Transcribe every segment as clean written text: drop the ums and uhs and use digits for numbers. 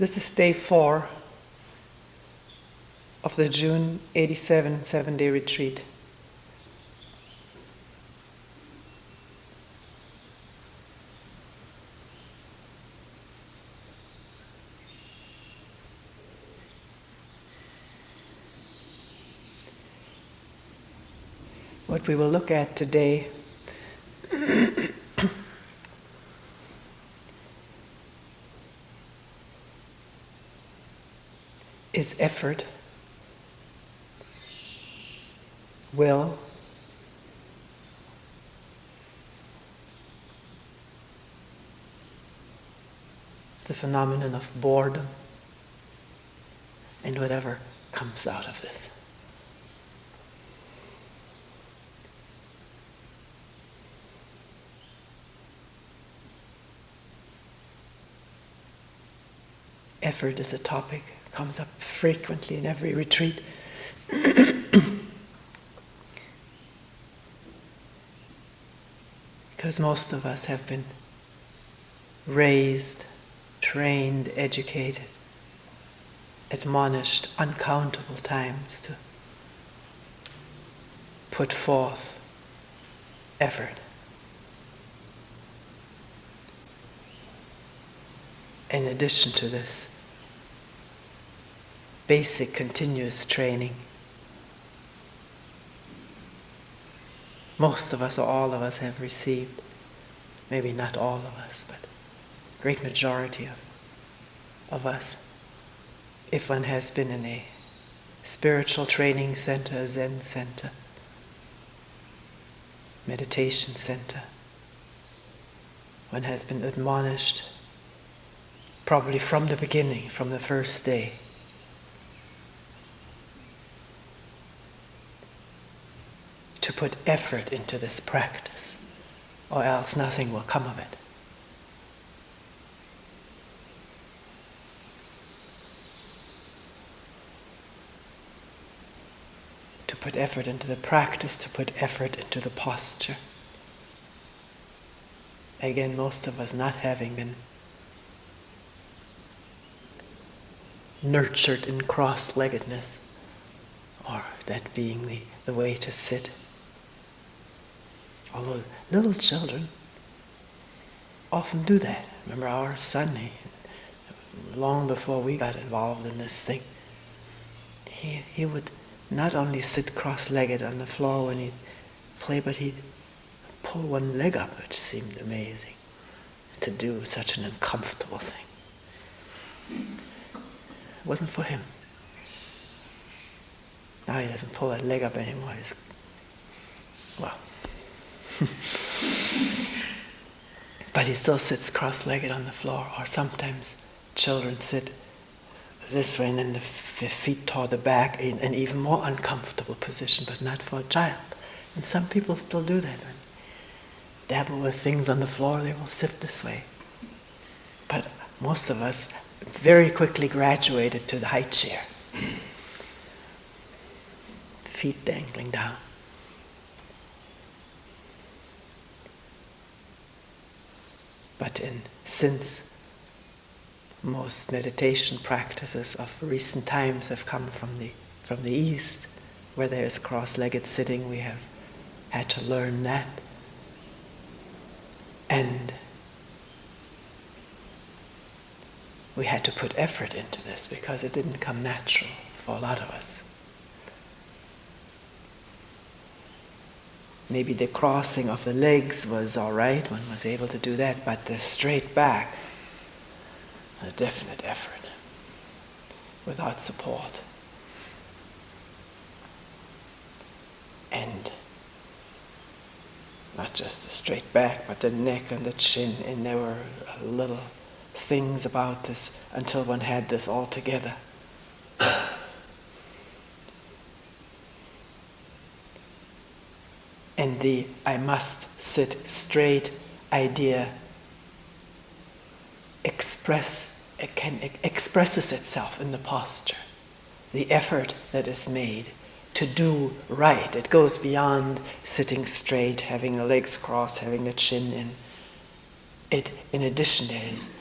This is day 4 of the June 87 7-day retreat. What we will look at today is effort, will, the phenomenon of boredom, and whatever comes out of this. Effort is a topic, comes up frequently in every retreat. Because most of us have been raised, trained, educated, admonished uncountable times to put forth effort. In addition to this basic continuous training, most of us or all of us have received, maybe not all of us, but a great majority of us, if one has been in a spiritual training center, a Zen center, meditation center, one has been admonished probably from the beginning, from the first day, to put effort into this practice, or else nothing will come of it. To put effort into the practice, to put effort into the posture. Again, most of us not having been nurtured in cross-leggedness, or that being the way to sit. Although little children often do that. Remember our son, long before we got involved in this thing, he would not only sit cross-legged on the floor when he'd play, but he'd pull one leg up, which seemed amazing to do such an uncomfortable thing. It wasn't for him. Now he doesn't pull that leg up anymore. But he still sits cross-legged on the floor, or sometimes children sit this way and then the feet toward the back in an even more uncomfortable position, but not for a child. And some people still do that. When they dabble with things on the floor, they will sit this way. But most of us very quickly graduated to the high chair. Feet dangling down. But since most meditation practices of recent times have come from the East, where there is cross-legged sitting, we have had to learn that. And we had to put effort into this because it didn't come natural for a lot of us. Maybe the crossing of the legs was all right, one was able to do that, but the straight back, a definite effort without support. And not just the straight back, but the neck and the chin, and there were little things about this until one had this all together. And the I must sit straight idea expresses itself in the posture. The effort that is made to do right. It goes beyond sitting straight, having the legs crossed, having the chin in. It, in addition, is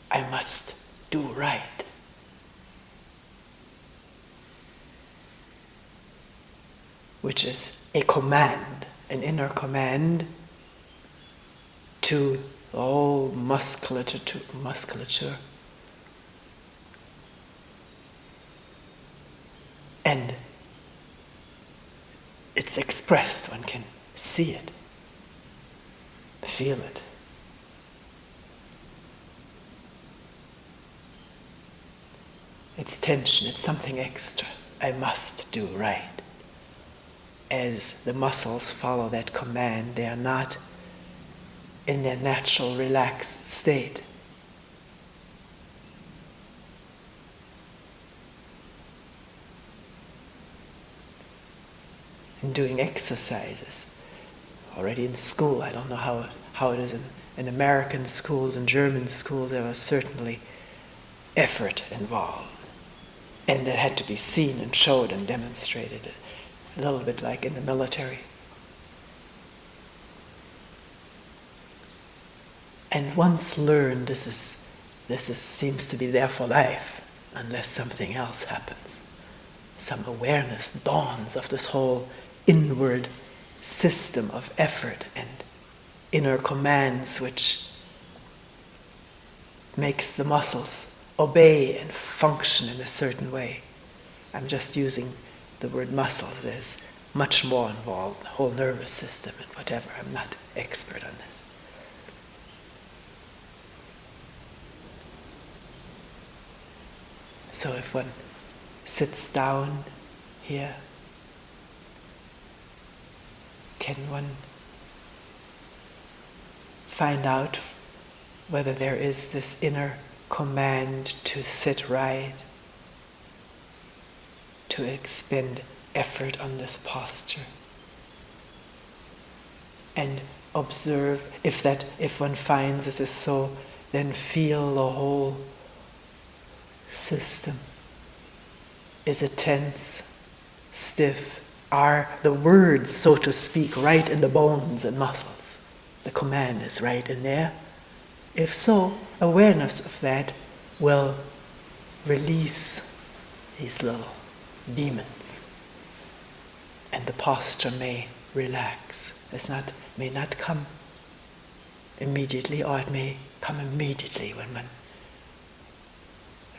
I must do right. which is a command, an inner command to all musculature. And it's expressed, one can see it, feel it. It's tension, it's something extra. I must do right. As the muscles follow that command, they are not in their natural relaxed state. In doing exercises, already in school, I don't know how it is in American schools and German schools, there was certainly effort involved. And that had to be seen and showed and demonstrated, a little bit like in the military. And once learned, this seems to be there for life, unless something else happens. Some awareness dawns of this whole inward system of effort and inner commands which makes the muscles obey and function in a certain way. I'm just using the word muscles. There's much more involved, the whole nervous system and whatever. I'm not expert on this. So if one sits down here, can one find out whether there is this inner command to sit right, to expend effort on this posture, and observe if one finds this is so, then feel the whole system. Is it tense, stiff? Are the words, so to speak, right in the bones and muscles? The command is right in there. If so, awareness of that will release these little demons, and the posture may relax. It may not come immediately, or it may come immediately when one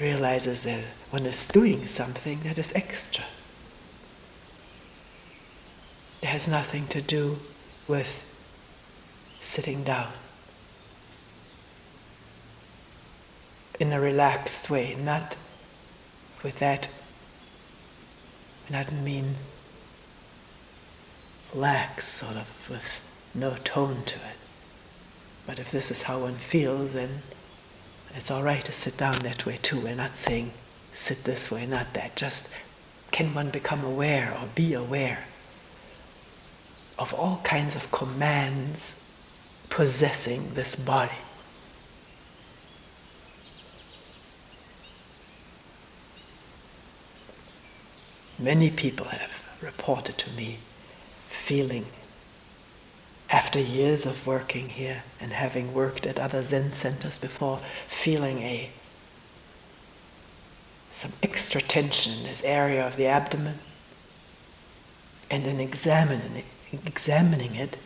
realizes that one is doing something that is extra. It has nothing to do with sitting down in a relaxed way, not with that, I don't mean lax, sort of, with no tone to it. But if this is how one feels, then it's all right to sit down that way too. We're not saying sit this way, not that. Just can one become aware or be aware of all kinds of commands possessing this body. Many people have reported to me feeling, after years of working here and having worked at other Zen centers before, feeling some extra tension in this area of the abdomen, and then examining it,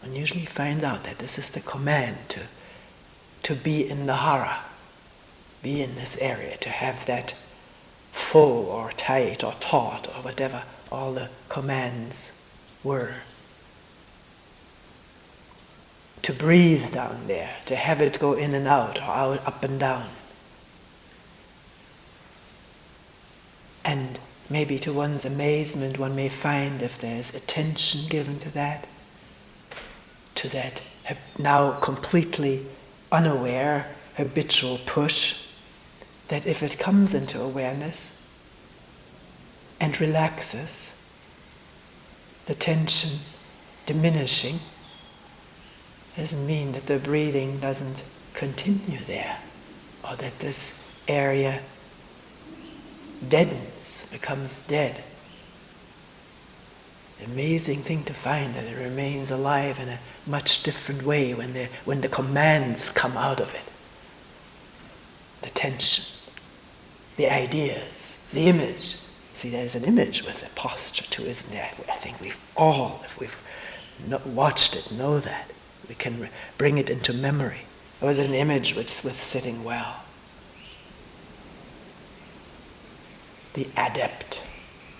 one usually finds out that this is the command to be in the hara, be in this area, to have that full or tight or taut or whatever all the commands were. To breathe down there, to have it go in and out or out, up and down. And maybe to one's amazement, one may find if there's attention given to that now completely unaware habitual push, that if it comes into awareness and relaxes, the tension diminishing doesn't mean that the breathing doesn't continue there, or that this area deadens, becomes dead. Amazing thing to find that it remains alive in a much different way when the commands come out of it. The tension, the ideas, the image, See, there's an image with the posture too, isn't there? I think we've all, if we've watched it, know that. We can bring it into memory. There was an image with sitting well. The adept.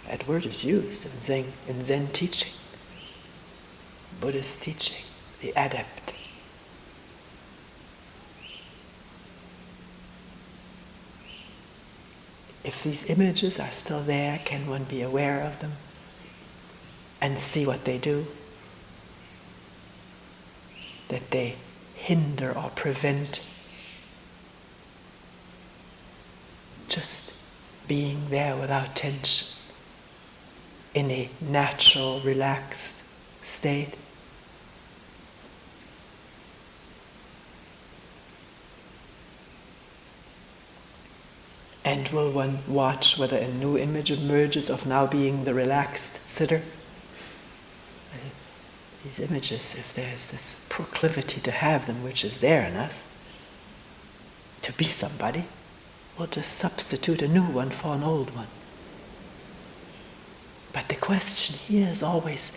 That word is used in Zen teaching, Buddhist teaching. The adept. If these images are still there, can one be aware of them and see what they do? That they hinder or prevent just being there without tension in a natural, relaxed state. And will one watch whether a new image emerges of now being the relaxed sitter? These images, if there's this proclivity to have them, which is there in us, to be somebody, we'll just substitute a new one for an old one. But the question here is always,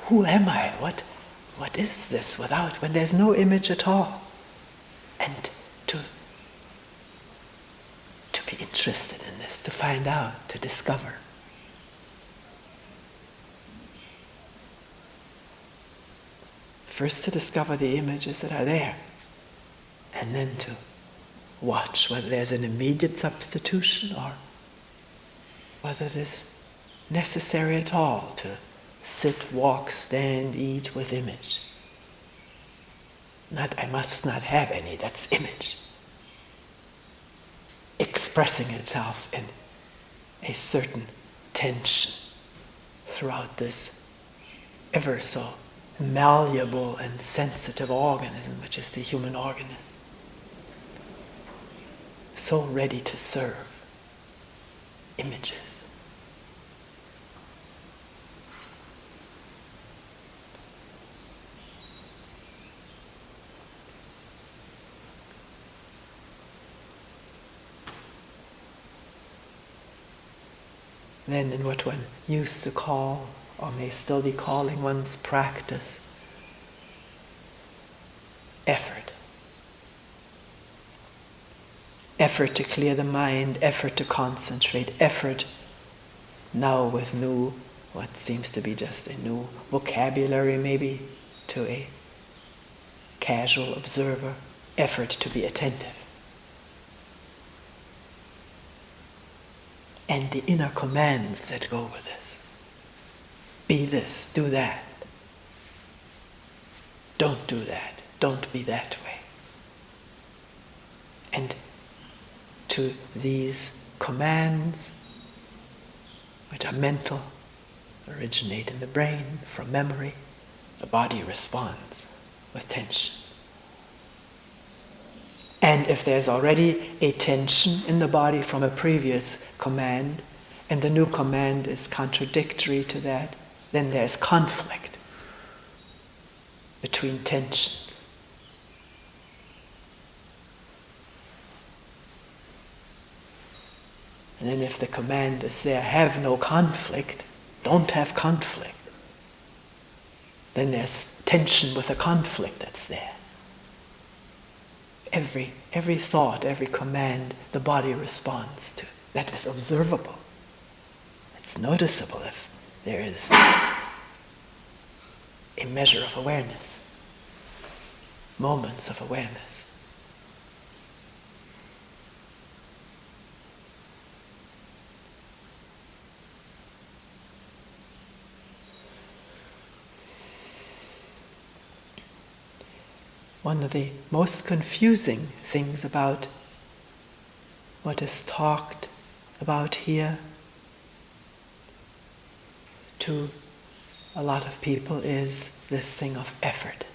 who am I? What is this without, when there's no image at all? And to be interested in this, to find out, to discover. First to discover the images that are there, and then to watch whether there's an immediate substitution or whether it is necessary at all to sit, walk, stand, eat with image. Not, I must not have any, that's image. Expressing itself in a certain tension throughout this ever so malleable and sensitive organism, which is the human organism. So ready to serve images. Then in what one used to call, or may still be calling one's practice, effort. Effort to clear the mind, effort to concentrate, effort now with new, what seems to be just a new vocabulary maybe to a casual observer, effort to be attentive. And the inner commands that go with this. Be this, do that. Don't do that. Don't be that way. And to these commands, which are mental, originate in the brain from memory, the body responds with tension. And if there's already a tension in the body from a previous command, and the new command is contradictory to that, then there's conflict between tensions. And then if the command is there, have no conflict, don't have conflict, then there's tension with the conflict that's there. Every thought, every command, the body responds to. That is observable. It's noticeable if there is a measure of awareness, moments of awareness. One of the most confusing things about what is talked about here to a lot of people is this thing of effort.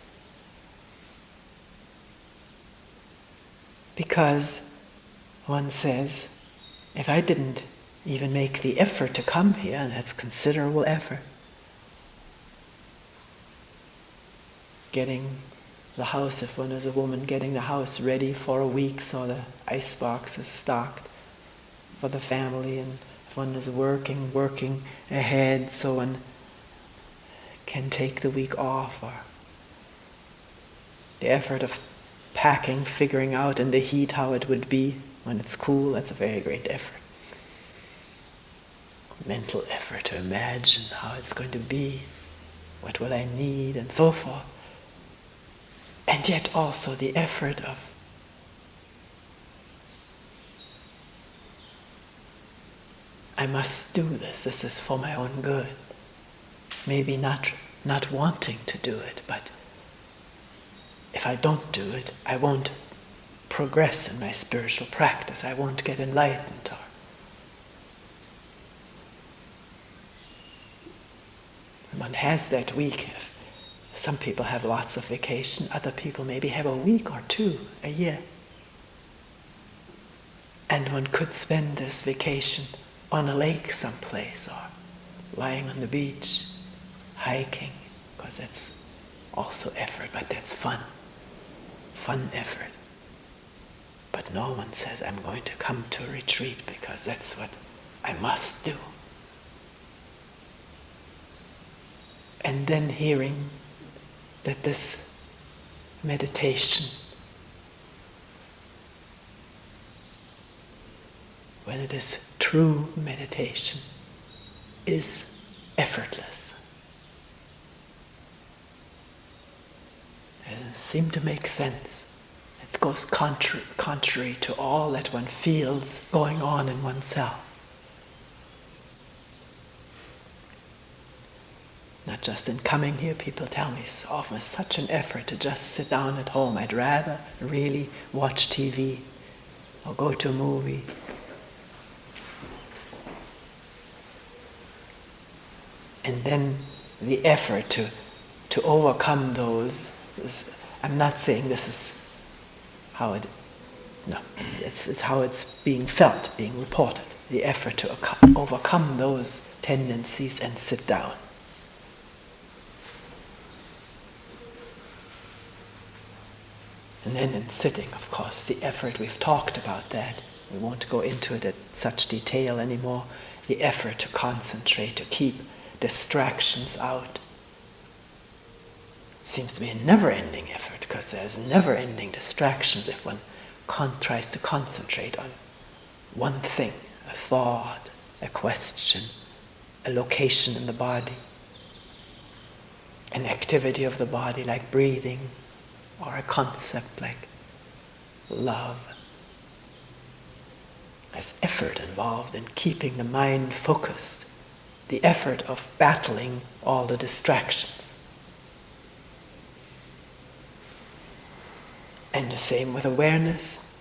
Because one says, if I didn't even make the effort to come here, and that's considerable effort, getting the house, if one is a woman, getting the house ready for a week so the icebox is stocked for the family, and if one is working ahead, so one can take the week off, or the effort of packing, figuring out in the heat how it would be when it's cool, that's a very great effort. Mental effort to imagine how it's going to be, what will I need, and so forth. And yet also the effort of I must do this is for my own good. Maybe not wanting to do it, but if I don't do it, I won't progress in my spiritual practice. I won't get enlightened. One has that week. Some people have lots of vacation. Other people maybe have a week or two a year. And one could spend this vacation on a lake someplace, or lying on the beach, hiking, because that's also effort, but that's fun effort. But no one says, I'm going to come to a retreat because that's what I must do. And then hearing that this meditation, when it is true meditation, is effortless. It doesn't seem to make sense. It goes contrary to all that one feels going on in oneself. Not just in coming here, people tell me so often it's such an effort to just sit down at home. I'd rather really watch TV or go to a movie. And then the effort to overcome those, I'm not saying this is how it, no, it's how it's being felt, being reported. The effort to overcome those tendencies and sit down. And then in sitting, of course, the effort, we've talked about that. We won't go into it at such detail anymore. The effort to concentrate, to keep distractions out. Seems to be a never-ending effort, because there's never-ending distractions if one tries to concentrate on one thing, a thought, a question, a location in the body, an activity of the body like breathing, or a concept like love. There's effort involved in keeping the mind focused, the effort of battling all the distractions. And the same with awareness.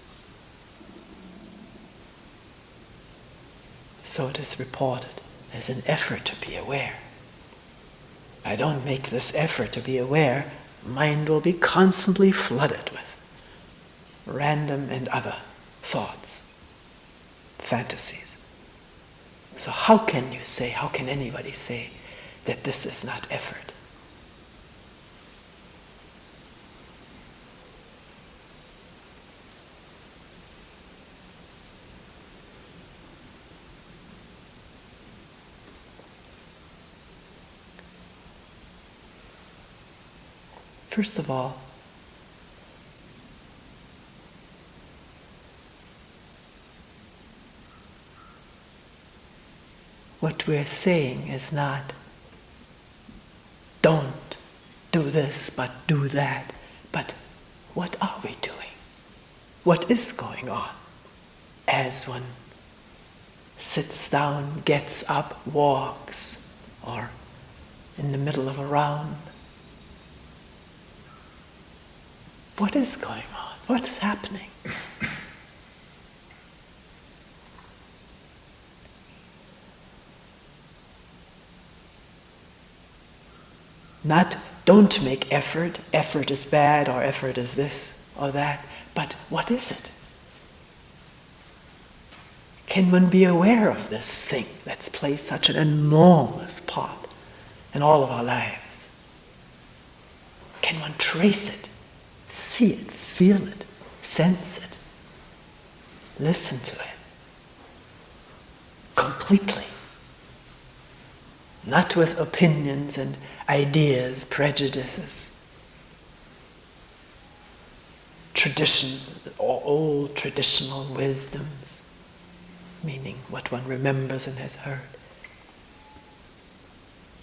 So it is reported, there's an effort to be aware. If I don't make this effort to be aware, mind will be constantly flooded with random and other thoughts, fantasies. So how can anybody say that this is not effort? First of all, what we're saying is not, don't do this, but do that. But what are we doing? What is going on as one sits down, gets up, walks, or in the middle of a round? What is going on? What is happening? Not, don't make effort is bad, or effort is this or that, but what is it? Can one be aware of this thing that's played such an enormous part in all of our lives? Can one trace it? See it, feel it, sense it, listen to it, completely. Not with opinions and ideas, prejudices, tradition, or old traditional wisdoms, meaning what one remembers and has heard.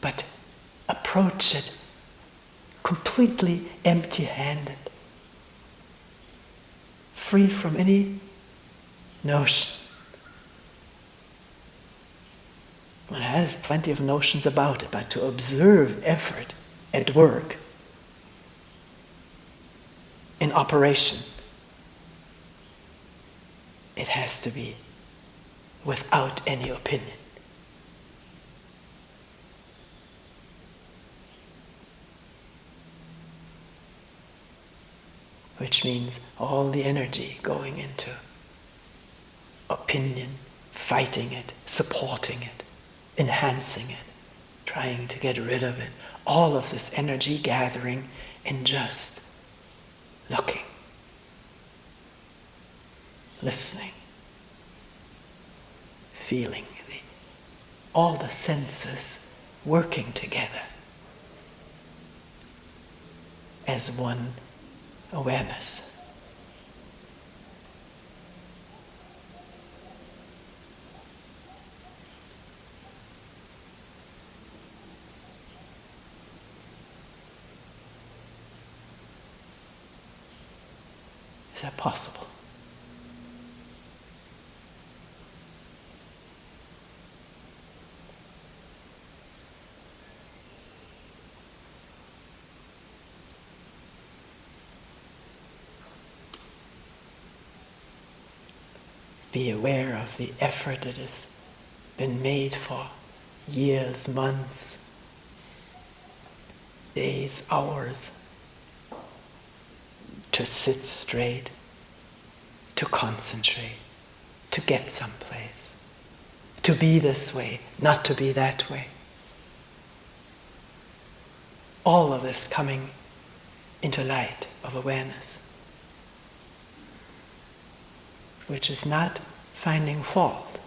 But approach it completely empty-handed, free from any notion. One has plenty of notions about it, but to observe effort at work, in operation, it has to be without any opinion. Which means all the energy going into opinion, fighting it, supporting it, enhancing it, trying to get rid of it. All of this energy gathering in just looking, listening, feeling, all the senses working together as one awareness. Is that possible? Be aware of the effort that has been made for years, months, days, hours, to sit straight, to concentrate, to get someplace, to be this way, not to be that way. All of this coming into light of awareness, which is not finding fault.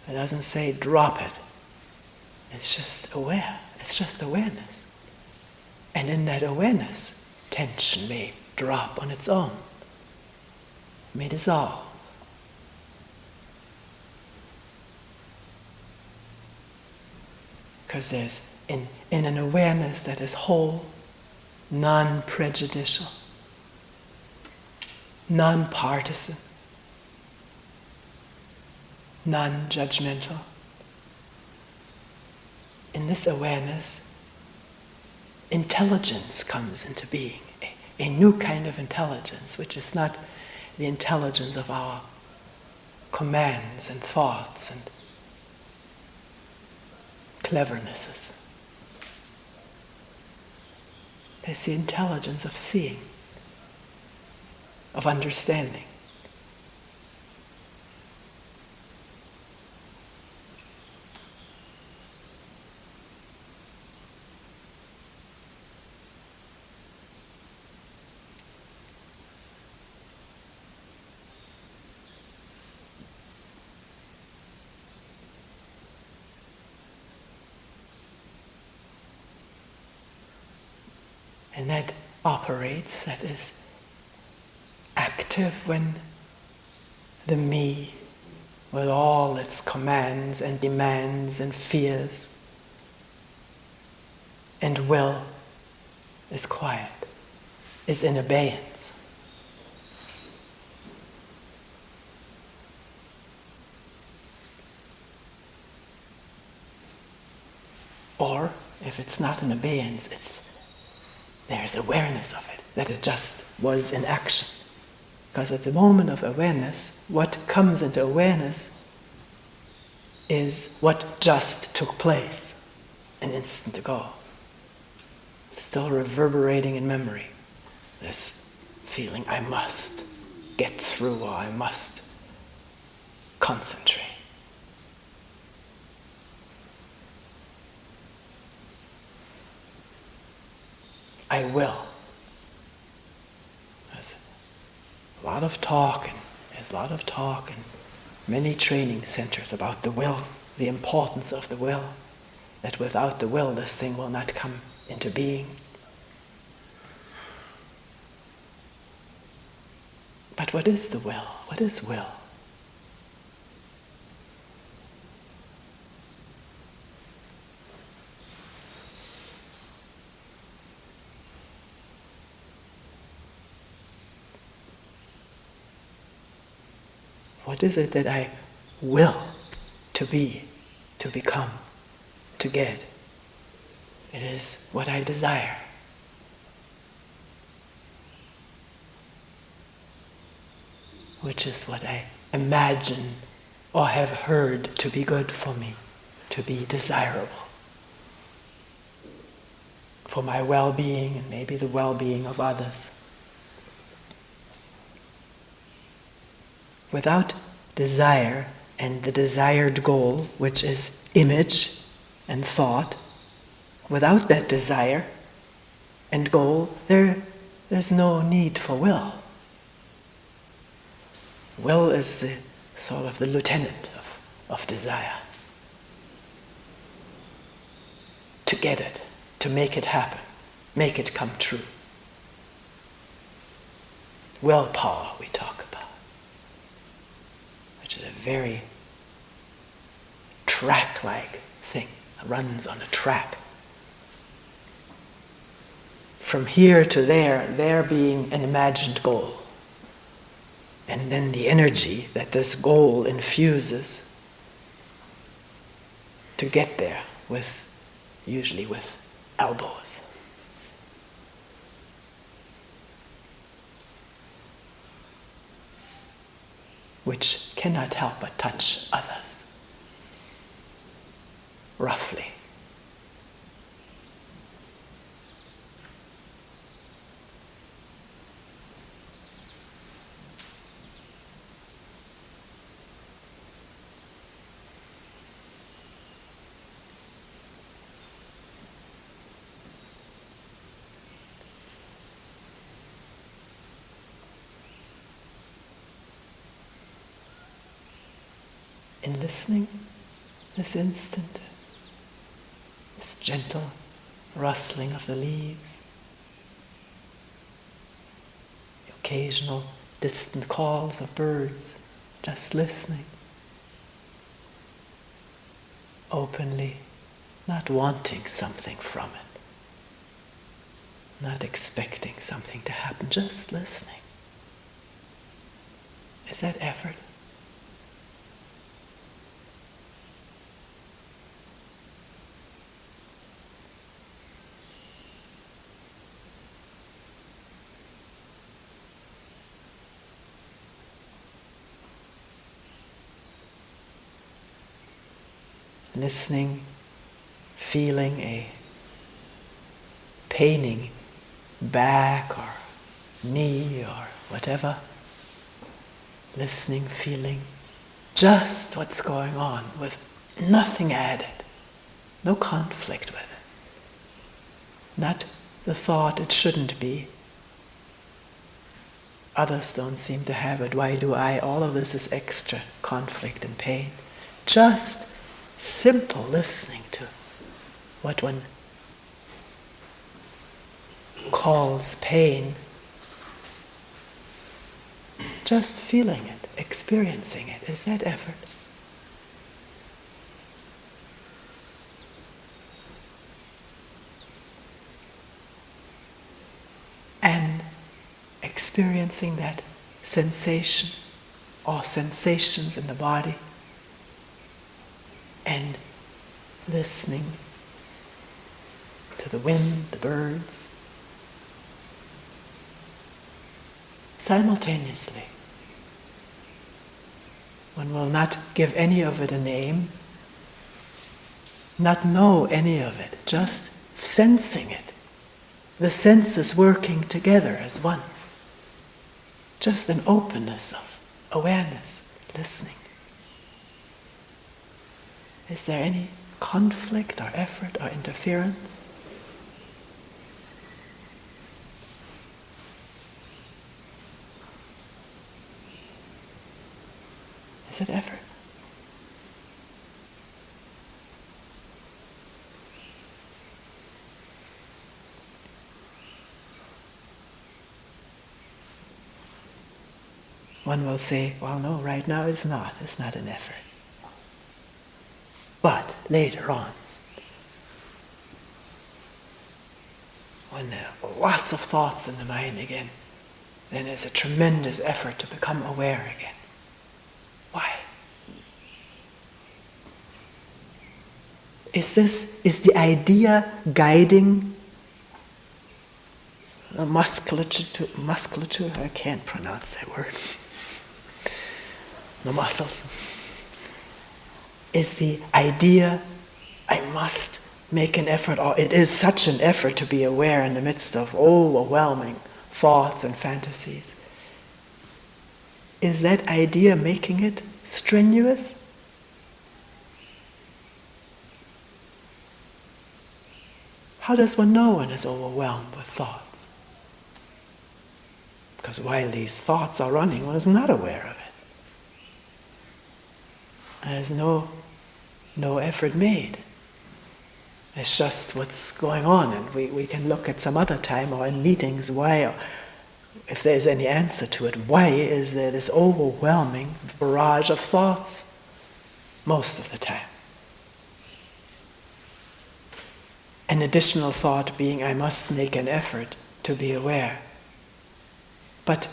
It doesn't say drop it. It's just aware. It's just awareness. And in that awareness, tension may drop on its own, may dissolve. Because there's, in an awareness that is whole, non-prejudicial, non-partisan, non-judgmental. In this awareness, intelligence comes into being, a new kind of intelligence, which is not the intelligence of our commands and thoughts and clevernesses. It's the intelligence of seeing, of understanding. And that operates, that is active when the me, with all its commands and demands and fears and will, is quiet, is in abeyance. Or, if it's not in abeyance, there's awareness of it, that it just was in action. Because at the moment of awareness, what comes into awareness is what just took place an instant ago. Still reverberating in memory, this feeling, I must get through, or I must concentrate. I will. There's a lot of talk, and many training centers about the will, the importance of the will, that without the will this thing will not come into being. But what is the will? What is will? What is it that I will to be, to become, to get? It is what I desire. Which is what I imagine or have heard to be good for me, to be desirable, for my well-being and maybe the well-being of others. Without desire and the desired goal, which is image and thought, without that desire and goal, there's no need for will. Will is the sort of the lieutenant of desire. To get it, to make it happen, make it come true. Willpower we talk about, which is a very track-like thing, runs on a track. From here to there being an imagined goal. And then the energy that this goal infuses to get there, usually with elbows. Which cannot help but touch others, roughly. In listening, this instant, this gentle rustling of the leaves, the occasional distant calls of birds, just listening, openly, not wanting something from it, not expecting something to happen, just listening. Is that effort? Listening, feeling a paining back or knee or whatever. Listening, feeling just what's going on with nothing added, no conflict with it. Not the thought it shouldn't be. Others don't seem to have it. Why do I? All of this is extra conflict and pain. Just simple listening to what one calls pain, just feeling it, experiencing it, is that effort. And experiencing that sensation or sensations in the body, and listening to the wind, the birds, simultaneously. One will not give any of it a name, not know any of it, just sensing it. The senses working together as one. Just an openness of awareness, listening. Is there any conflict or effort or interference? Is it effort? One will say, well, no, right now it's not. It's not an effort. But later on, when there are lots of thoughts in the mind again, then there's a tremendous effort to become aware again. Why? Is the idea guiding the musculature? I can't pronounce that word. The muscles. Is the idea, I must make an effort, or it is such an effort to be aware in the midst of overwhelming thoughts and fantasies. Is that idea making it strenuous? How does one know one is overwhelmed with thoughts? Because while these thoughts are running, one is not aware of it. There's no effort made. It's just what's going on, and we can look at some other time or in meetings why, or if there's any answer to it, why is there this overwhelming barrage of thoughts most of the time? An additional thought being, I must make an effort to be aware. But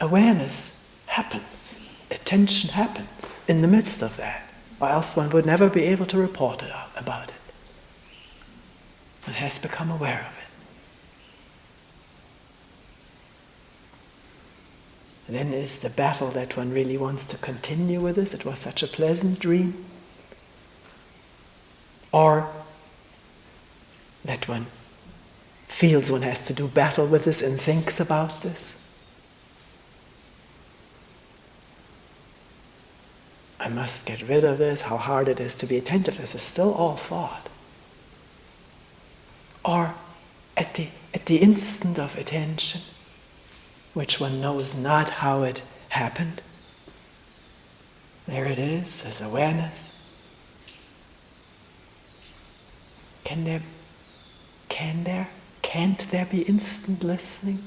awareness happens. Attention happens in the midst of that, or else one would never be able to report about it. One has become aware of it. Then is the battle that one really wants to continue with this. It was such a pleasant dream. Or that one feels one has to do battle with this and thinks about this. I must get rid of this, how hard it is to be attentive. This is still all thought. Or at the instant of attention, which one knows not how it happened, there it is as awareness. Can't there be instant listening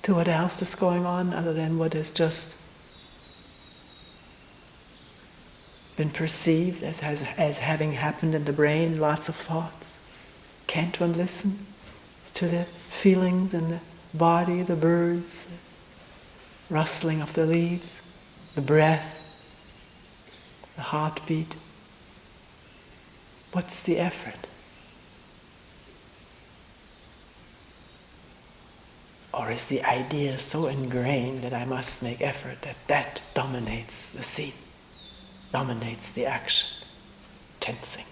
to what else is going on other than what has just been perceived as having happened in the brain, lots of thoughts? Can't one listen to the feelings in the body, the birds, the rustling of the leaves, the breath, the heartbeat? What's the effort? Or is the idea so ingrained that I must make effort that dominates the scene, dominates the action, tensing,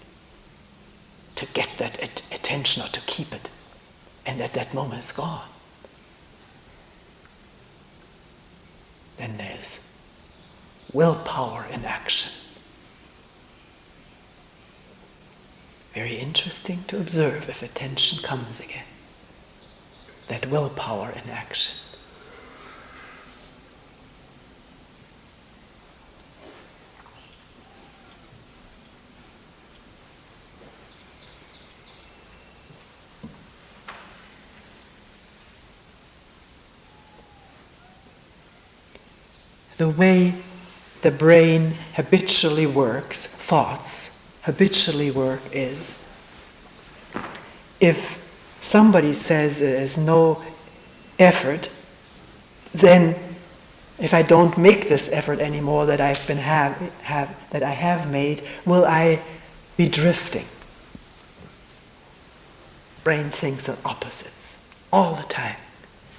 to get that attention or to keep it, and at that moment it's gone? Then there's willpower in action. Very interesting to observe if attention comes again. That willpower in action. The way the brain habitually works, thoughts habitually work, is if somebody says there's no effort, then if I don't make this effort anymore that I have made, will I be drifting? Brain thinks of opposites all the time.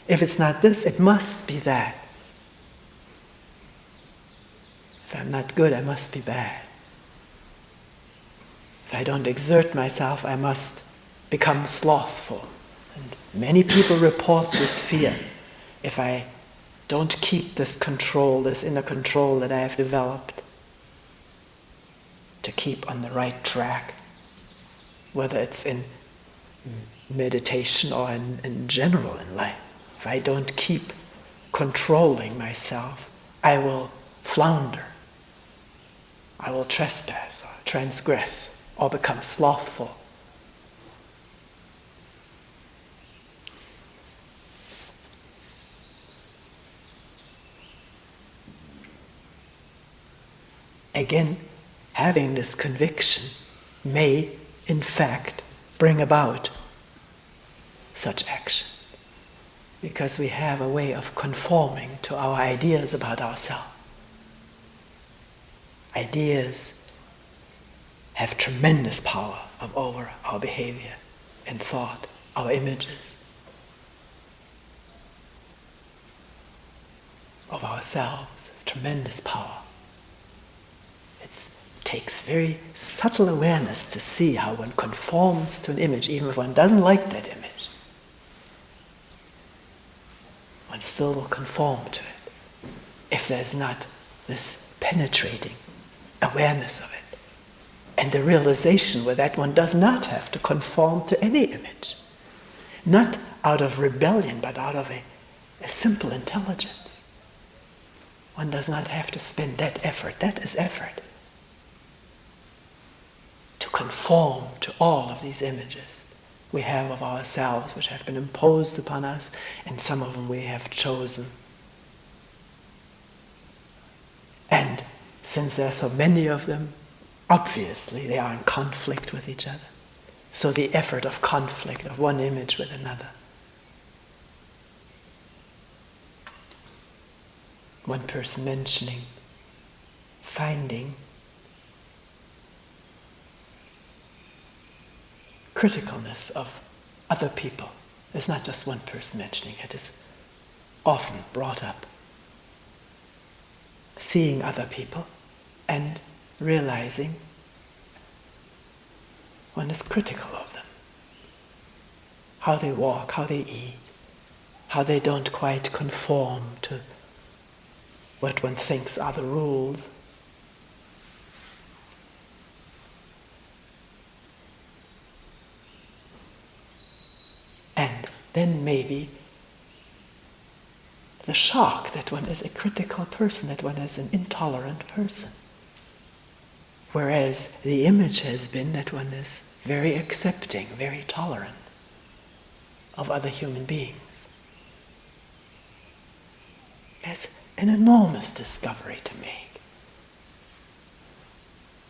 If it's not this, it must be that. If I'm not good, I must be bad. If I don't exert myself, I must become slothful. And many people report this fear. If I don't keep this control, this inner control that I have developed, to keep on the right track, whether it's in meditation or in general in life, if I don't keep controlling myself, I will flounder. I will trespass or transgress or become slothful. Again, having this conviction may, in fact, bring about such action, because we have a way of conforming to our ideas about ourselves. Ideas have tremendous power over our behavior and thought, our images of ourselves, have tremendous power. It takes very subtle awareness to see how one conforms to an image, even if one doesn't like that image. One still will conform to it if there's not this penetrating awareness of it and the realization where that one does not have to conform to any image, not out of rebellion but out of a simple intelligence. One does not have to spend that effort. That is effort. To conform to all of these images we have of ourselves, which have been imposed upon us, and some of them we have chosen. And since there are so many of them, obviously they are in conflict with each other. So the effort of conflict of one image with another. One person mentioning finding criticalness of other people. There's not just one person mentioning it. It's often brought up. Seeing other people and realizing one is critical of them. How they walk, how they eat, how they don't quite conform to what one thinks are the rules. And then maybe the shock that one is a critical person, that one is an intolerant person. Whereas the image has been that one is very accepting, very tolerant of other human beings. It's an enormous discovery to make,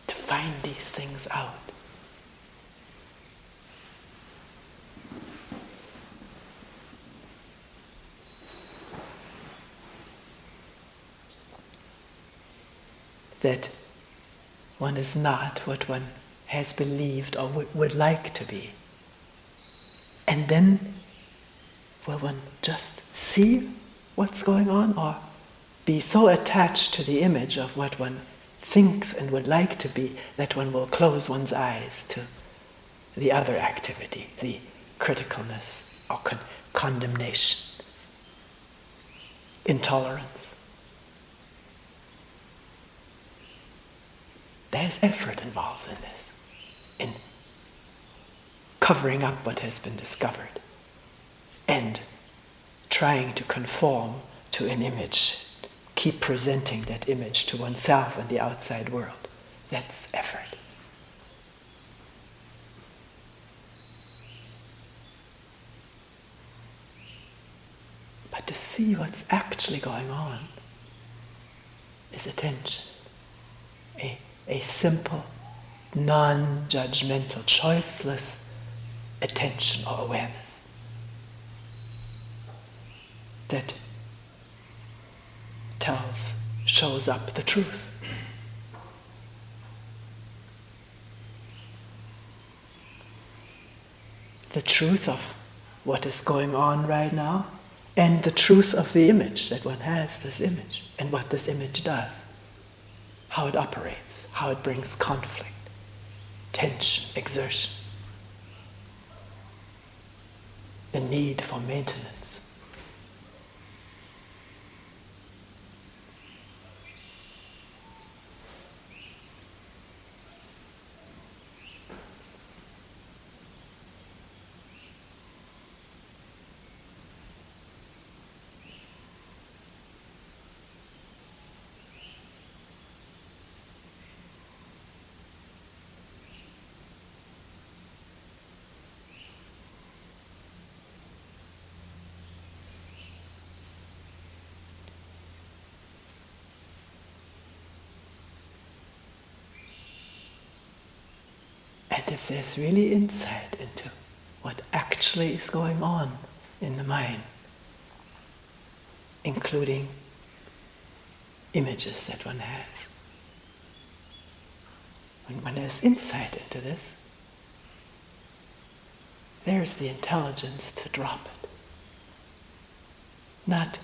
to find these things out. That one is not what one has believed or would like to be. And then will one just see what's going on, or be so attached to the image of what one thinks and would like to be that one will close one's eyes to the other activity, the criticalness or condemnation, intolerance. There's effort involved in this, in covering up what has been discovered and trying to conform to an image, keep presenting that image to oneself and the outside world. That's effort. But to see what's actually going on is attention. A simple, non-judgmental, choiceless attention or awareness that shows up the truth. The truth of what is going on right now, and the truth of the image, that one has this image, and what this image does. How it operates, how it brings conflict, tension, exertion, the need for maintenance. if there's really insight into what actually is going on in the mind, including images that one has. When there's insight into this, there's the intelligence to drop it. Not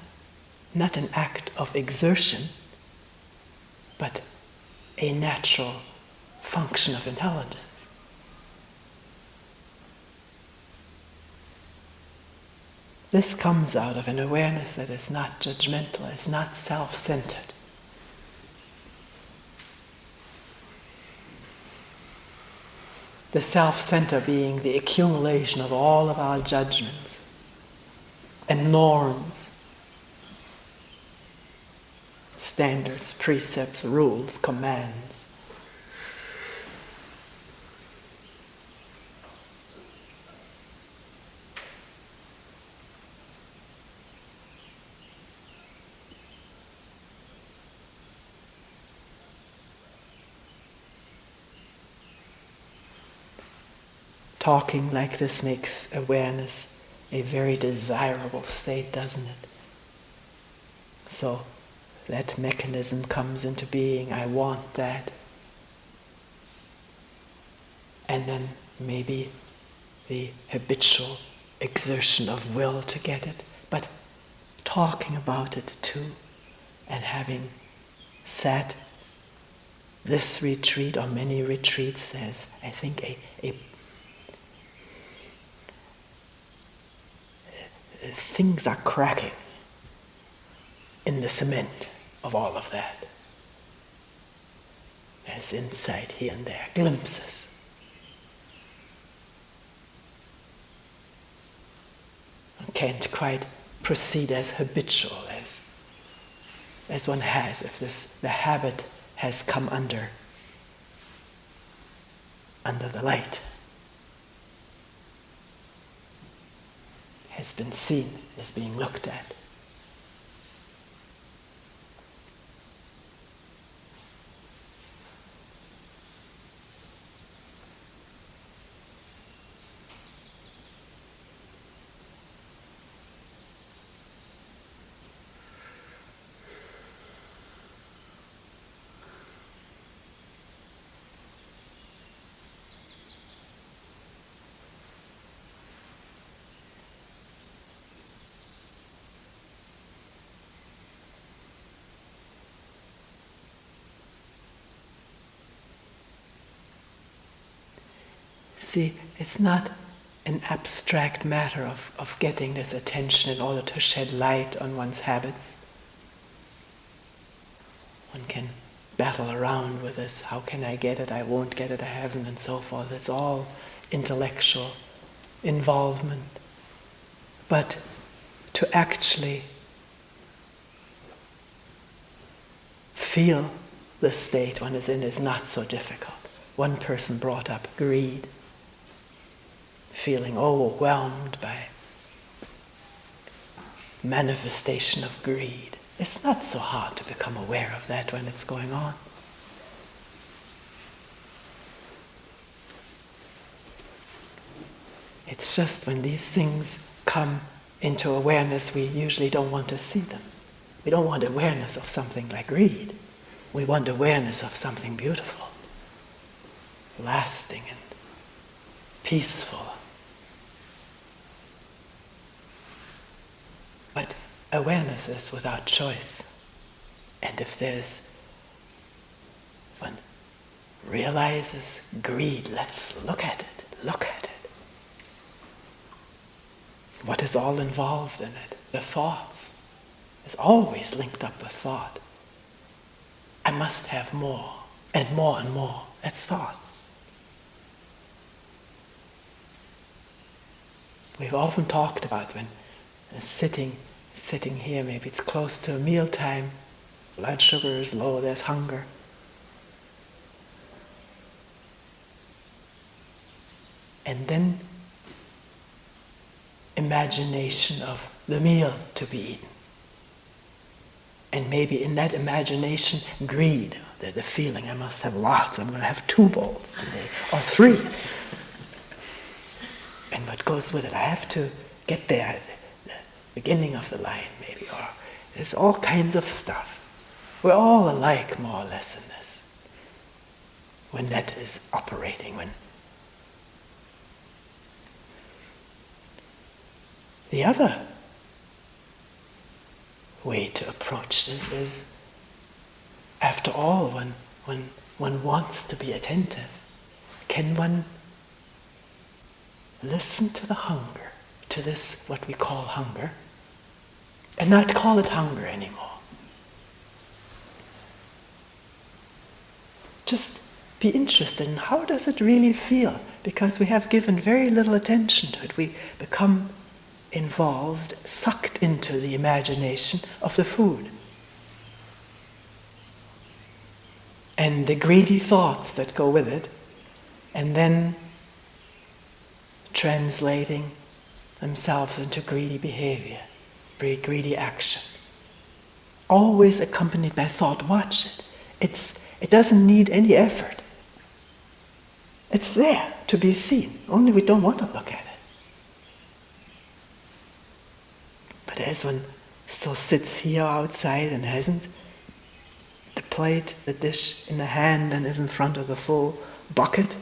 an act of exertion, but a natural function of intelligence. This comes out of an awareness that is not judgmental, is not self-centered. The self-center being the accumulation of all of our judgments and norms, standards, precepts, rules, commands. Talking like this makes awareness a very desirable state, doesn't it? So that mechanism comes into being. I want that. And then maybe the habitual exertion of will to get it. But talking about it too, and having sat this retreat or many retreats, there's, I think, things are cracking in the cement of all of that. There's insight here and there, glimpses. One can't quite proceed as habitual as one has if the habit has come under the light. Has been seen, is being looked at. See, it's not an abstract matter of getting this attention in order to shed light on one's habits. One can battle around with this. How can I get it? I won't get it. I haven't, and so forth. It's all intellectual involvement. But to actually feel the state one is in is not so difficult. One person brought up greed, feeling overwhelmed by manifestation of greed. It's not so hard to become aware of that when it's going on. It's just when these things come into awareness, we usually don't want to see them. We don't want awareness of something like greed. We want awareness of something beautiful, lasting and peaceful. But awareness is without choice. And if one realizes greed, let's look at it, look at it. What is all involved in it? The thoughts. It's always linked up with thought. I must have more, and more and more. That's thought. We've often talked about when sitting here, maybe it's close to mealtime, blood sugar is low, there's hunger. And then imagination of the meal to be eaten. And maybe in that imagination, greed, the feeling, I must have lots, I'm going to have 2 bowls today, or 3. And what goes with it, I have to get there at the beginning of the line maybe, or there's all kinds of stuff. We're all alike more or less in this. When that is operating, when the other way to approach this is, after all, when one wants to be attentive, can one listen to the hunger, to this, what we call hunger, and not call it hunger anymore? Just be interested in how does it really feel, because we have given very little attention to it. We become involved, sucked into the imagination of the food. And the greedy thoughts that go with it, and then translating themselves into greedy behavior, greedy action. Always accompanied by thought. Watch it. It doesn't need any effort. It's there to be seen, only we don't want to look at it. But as one still sits here outside and hasn't the plate, the dish in the hand and is in front of the full bucket,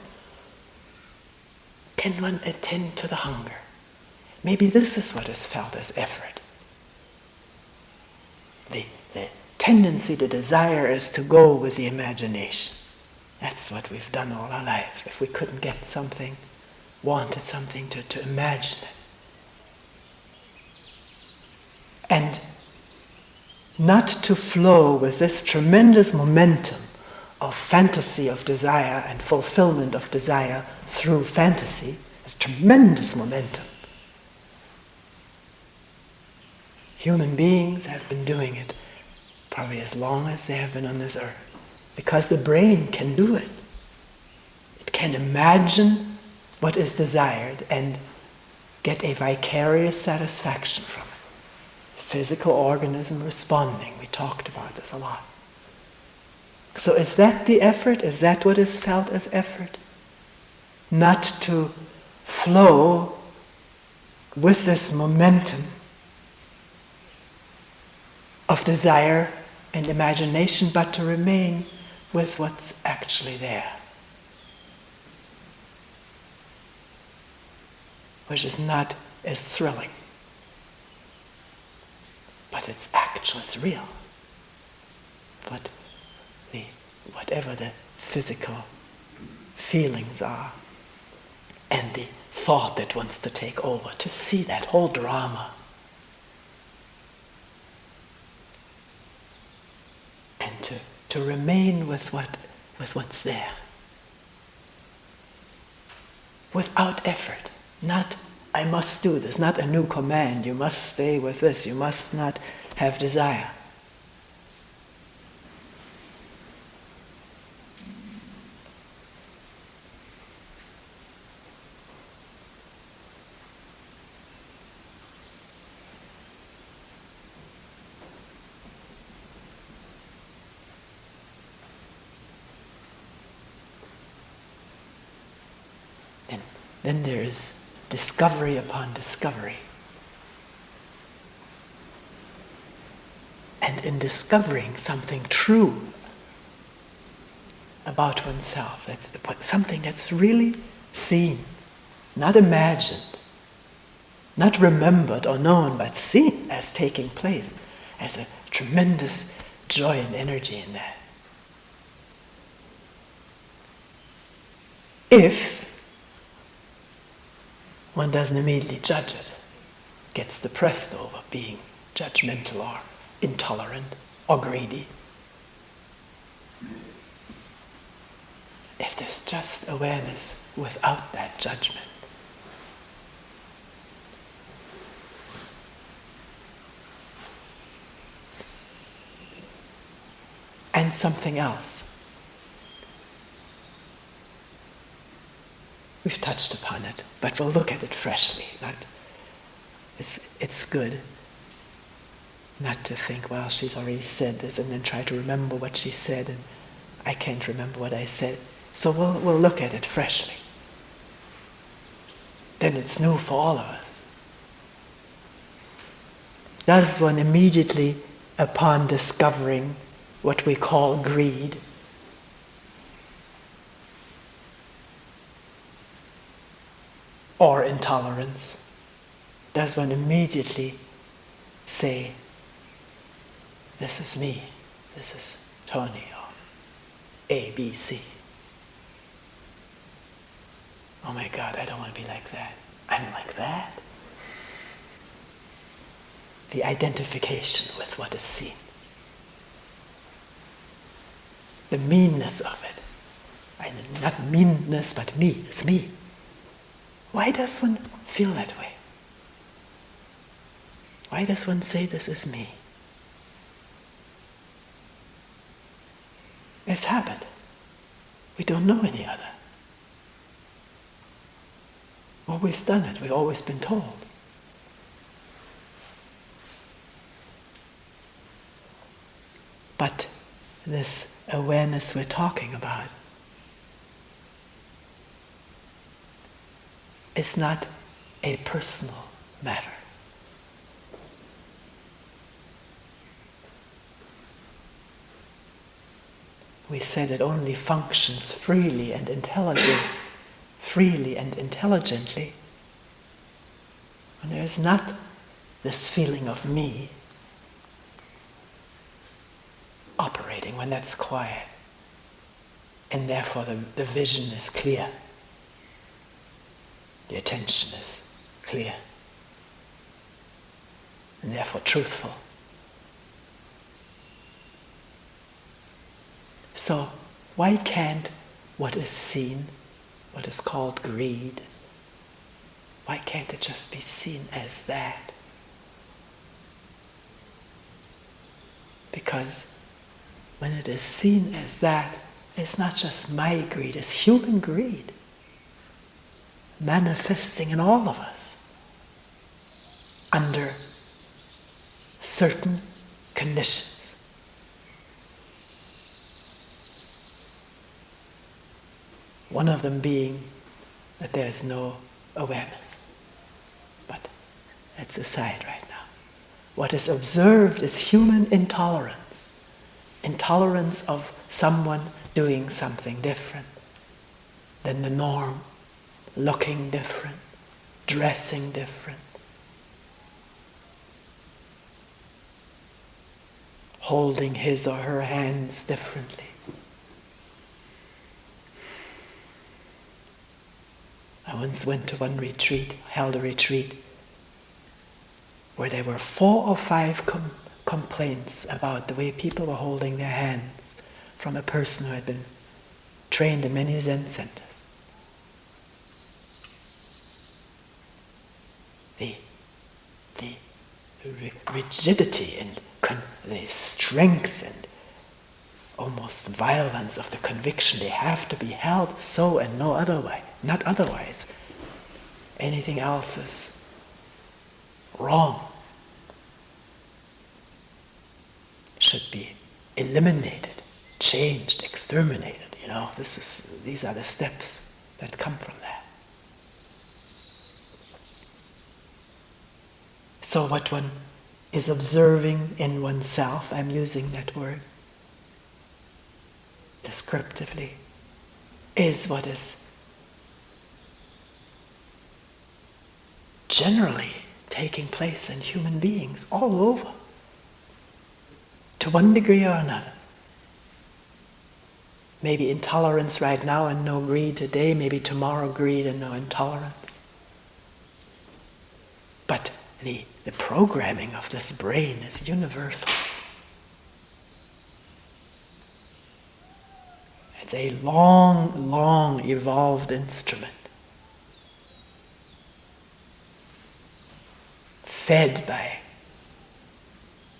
can one attend to the hunger? Maybe this is what is felt as effort. The tendency, the desire is to go with the imagination. That's what we've done all our life. If we couldn't get something, wanted something, to imagine it. And not to flow with this tremendous momentum of fantasy of desire and fulfillment of desire through fantasy, this tremendous momentum. Human beings have been doing it probably as long as they have been on this earth, because the brain can do it. It can imagine what is desired and get a vicarious satisfaction from it. Physical organism responding. We talked about this a lot. So is that the effort? Is that what is felt as effort? Not to flow with this momentum of desire and imagination, but to remain with what's actually there, which is not as thrilling, but it's actual, it's real. But whatever the physical feelings are, and the thought that wants to take over, to see that whole drama, and to remain with what's there, without effort. Not, I must do this, not a new command, you must stay with this, you must not have desire. Then there is discovery upon discovery. And in discovering something true about oneself, that's something that's really seen, not imagined, not remembered or known, but seen as taking place, as a tremendous joy and energy in that. If one doesn't immediately judge it, gets depressed over being judgmental or intolerant or greedy. If there's just awareness without that judgment, and something else. We've touched upon it, but we'll look at it freshly. It's good. Not to think, well, she's already said this, and then try to remember what she said, and I can't remember what I said. So we'll look at it freshly. Then it's new for all of us. Does one immediately, upon discovering what we call greed, or intolerance, does one immediately say, this is me, this is Toni, or A, B, C. Oh my God, I don't want to be like that. I'm like that. The identification with what is seen. The meanness of it. Not meanness, but me. It's me. Why does one feel that way? Why does one say this is me? It's habit. We don't know any other. Always done it. We've always been told. But this awareness we're talking about is not a personal matter. We said it only functions freely and intelligently when there is not this feeling of me operating, when that's quiet, and therefore the vision is clear, the attention is clear, and therefore truthful. So why can't what is seen, what is called greed, why can't it just be seen as that? Because when it is seen as that, it's not just my greed, it's human greed manifesting in all of us under certain conditions. One of them being that there is no awareness. But that's aside right now. What is observed is human intolerance. Intolerance of someone doing something different than the norm, looking different, dressing different, holding his or her hands differently. I once went to one retreat, held a retreat, where there were 4 or 5 complaints about the way people were holding their hands from a person who had been trained in many Zen centers. The rigidity and the strength and almost violence of the conviction, they have to be held so and no other way, not otherwise. Anything else is wrong. Should be eliminated, changed, exterminated. These are the steps that come from that. So what one is observing in oneself, I'm using that word descriptively, is what is generally taking place in human beings all over, to one degree or another. Maybe intolerance right now and no greed today, maybe tomorrow greed and no intolerance. But the programming of this brain is universal. It's a long, long evolved instrument, fed by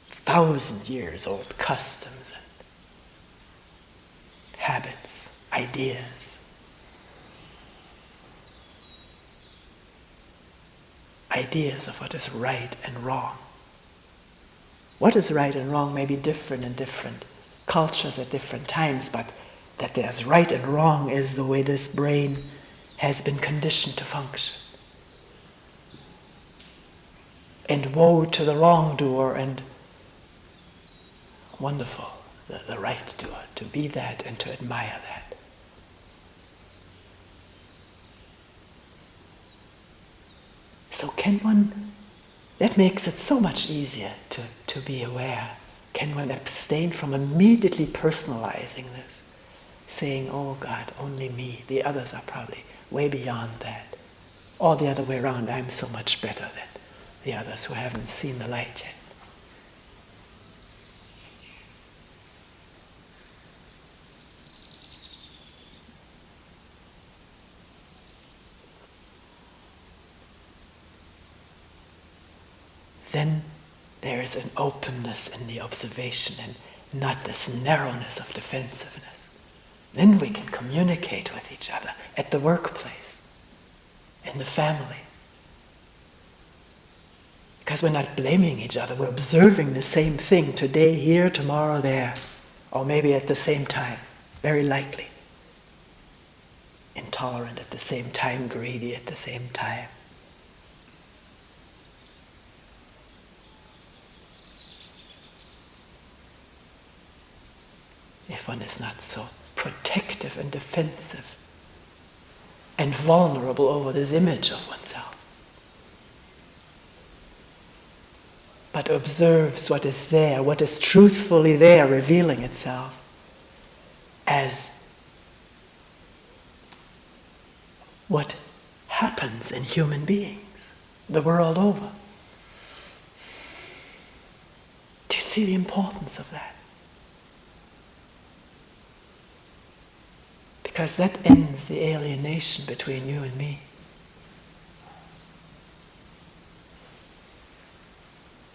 1,000-years-old customs and habits, ideas. Ideas of what is right and wrong. What is right and wrong may be different in different cultures at different times, but that there's right and wrong is the way this brain has been conditioned to function. And woe to the wrongdoer, and wonderful, the right doer, to be that and to admire that. So that makes it so much easier to be aware. Can one abstain from immediately personalizing this? Saying, oh God, only me, the others are probably way beyond that. Or the other way around, I'm so much better than the others who haven't seen the light yet. Then there is an openness in the observation and not this narrowness of defensiveness. Then we can communicate with each other at the workplace, in the family. Because we're not blaming each other, we're observing the same thing today, here, tomorrow, there, or maybe at the same time, very likely. Intolerant at the same time, greedy at the same time. If one is not so protective and defensive and vulnerable over this image of oneself, but observes what is there, what is truthfully there, revealing itself as what happens in human beings the world over. Do you see the importance of that? Because that ends the alienation between you and me.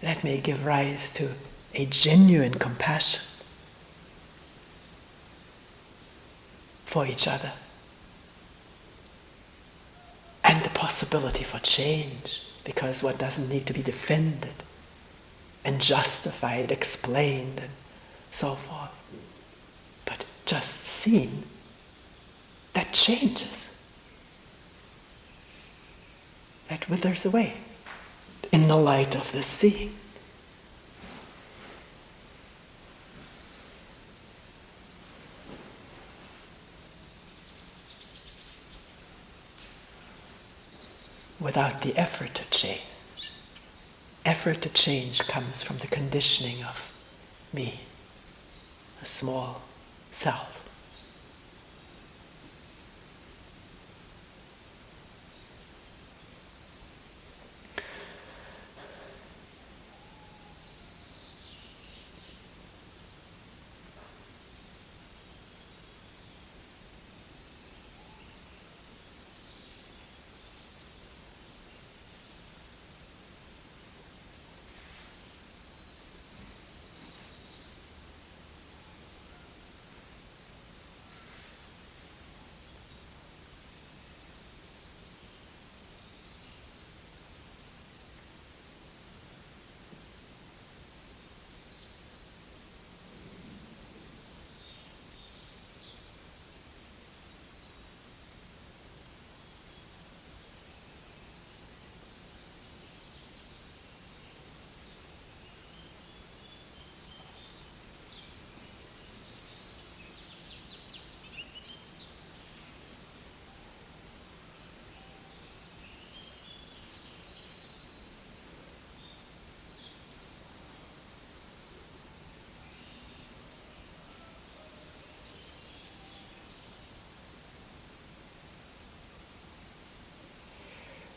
That may give rise to a genuine compassion for each other and the possibility for change, because one doesn't need to be defended and justified, explained, and so forth, but just seen. That changes. That withers away in the light of this seeing. Without the effort to change. Effort to change comes from the conditioning of me, a small self.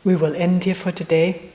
We will end here for today.